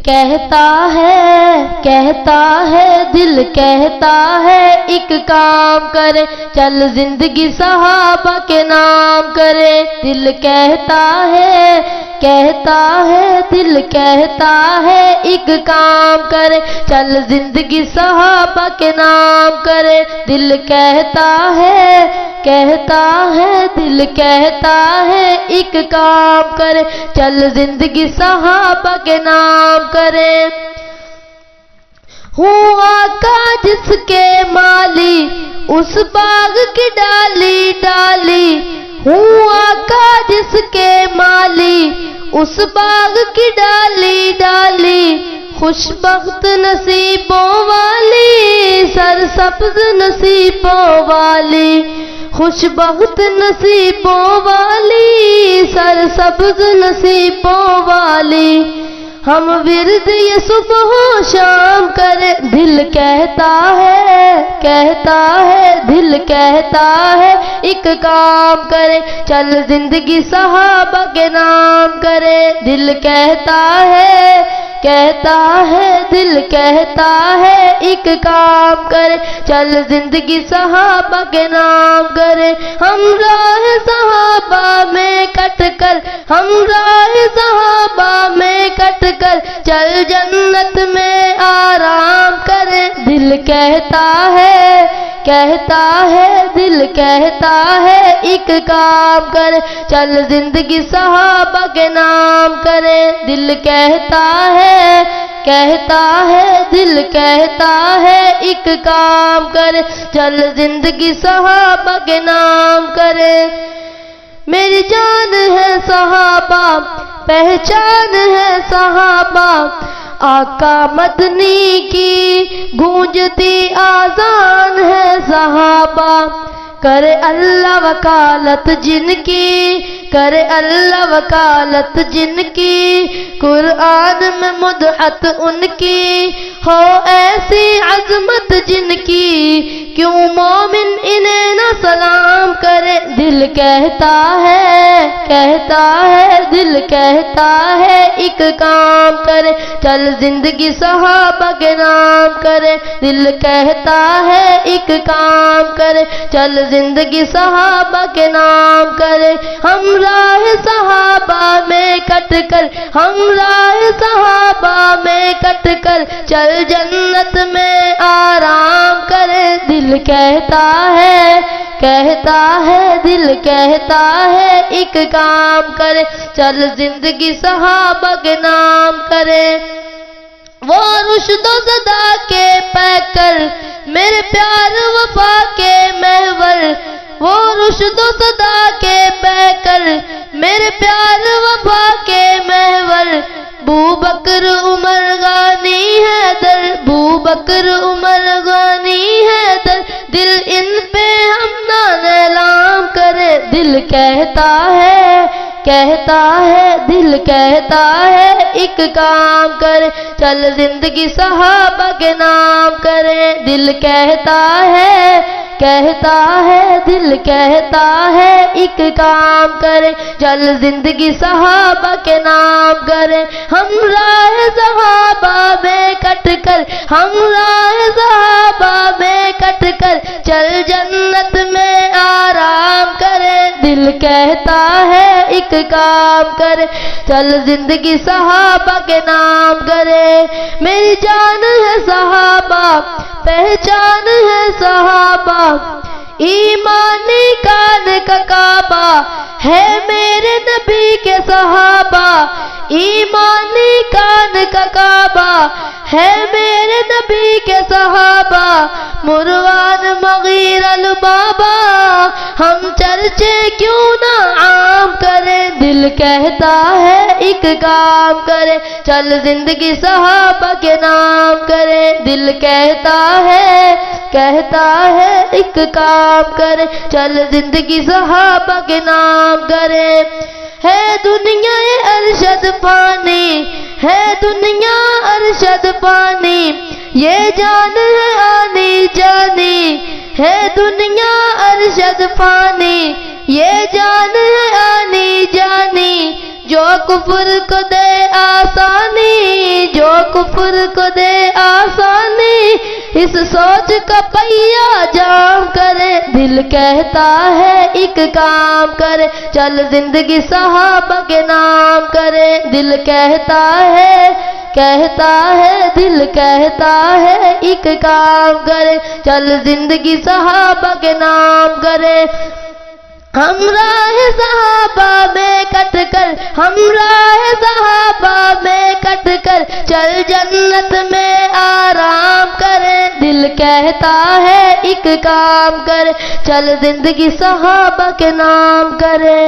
کہتا ہے دل کہتا ہے ایک کام کرے چل زندگی صحابہ کے نام کرے دل کہتا ہے دل کہتا ہے ایک کام کرے چل زندگی صحابہ کے نام کرے دل کہتا ہے دل کہتا ہے ایک کام کرے چل زندگی صحابہ کے نام کرے ہوں آقا جس کے مالی اس باغ کی ڈالی ڈالی ہوں آقا جس کے مالی اس باغ کی ڈالی ڈالی خوش بخت نصیبوں والی سرسبز نصیبوں والی خوش بخت نصیبوں والی سرسبز نصیبوں والی ہم ورد یہ صبح و شام کرے دل کہتا ہے دل کہتا ہے ایک کام کرے چل زندگی صحابہ کے نام کرے دل کہتا ہے دل کہتا ہے ایک کام کرے چل زندگی صحابہ کے نام کرے ہم راہ صحابہ میں کٹ کر ہم راہ صحابہ میں کٹ کر چل جنت میں آرام کرے دل کہتا ہے دل کہتا ہے ایک کام کرے چل زندگی صحابہ کے نام کرے دل کہتا ہے دل کہتا ہے ایک کام کرے چل زندگی صحابہ کے نام کرے میری جان ہے صحابہ پہچان ہے صحابہ آقا مدنی کی گونجتی آذان ہے صحابہ کرے اللہ وکالت جن کی کرے اللہ وکالت جن کی قرآن میں مدحت ان کی ہو ایسی عظمت جن کی کیوں مومن انہیں نہ سلام کرے دل کہتا ہے دل کہتا ہے ایک کام کرے چل زندگی صحابہ کے نام کرے دل کہتا ہے ایک کام کرے چل زندگی صحابہ کے نام کرے ہم راہ صحابہ میں کٹ کر ہم راہ صحابہ میں کٹ کر چل جنت میں آرام کرے دل کہتا ہے دل کہتا ہے ایک کام کرے چل زندگی صحابہ کے نام کرے وہ رشد و صدا کے پیکر میرے پیار وفا کے محور وہ رشد و صدا کے پیکر میرے پیار وفا کے محور بو بکر عمر غانی حیدر بو بکر عمر غانی حیدر دل ان پہ ہم نہ اعلان کرے دل کہتا ہے دل کہتا ہے ایک کام کرے چل زندگی صحابہ کے نام کرے دل کہتا ہے دل کہتا ہے ایک کام کرے چل زندگی صحابہ کے نام کرے ہم راہ صحابہ میں کٹ کر ہم راہ صحابہ میں کٹ کر چل جنت میں آرام کرے دل کہتا ہے ایک کام کرے چل زندگی صحابہ کے نام کرے میری جان ہے صحابہ پہچان ہے صحابہ ایمانی کان کا کعبہ ہے میرے نبی کے صحابہ ایمانی کان کا کعبہ ہے میرے نبی کے صحابہ مروان مغیر البابا ہم چرچے کیوں نہ عام کرے دل کہتا ہے ایک کام کرے چل زندگی صحابہ کے نام کرے دل کہتا ہے ایک کام کرے چل زندگی صحابہ کے نام کرے ہے دنیا ارشد پانی ہے دنیا ارشد پانی یہ جان ہے آنی جانی ہے دنیا ارشد پانی یہ جان ہے آنی جانی جو کفر کو دے آسانی، جو کفر کو دے آسانی، اس سوچ کا پہیا جام کرے، دل کہتا ہے ایک کام کرے، چل زندگی صحابہ کے نام کرے، دل کہتا ہے دل کہتا ہے ایک کام کرے، چل زندگی صحابہ کے نام کرے، ہمراہ صحابہ میں کٹ کر، ہمراہ صحابہ میں کٹ کر، چل جنت میں آرام کرے، دل کہتا ہے ایک کام کرے، چل زندگی صحابہ کے نام کرے۔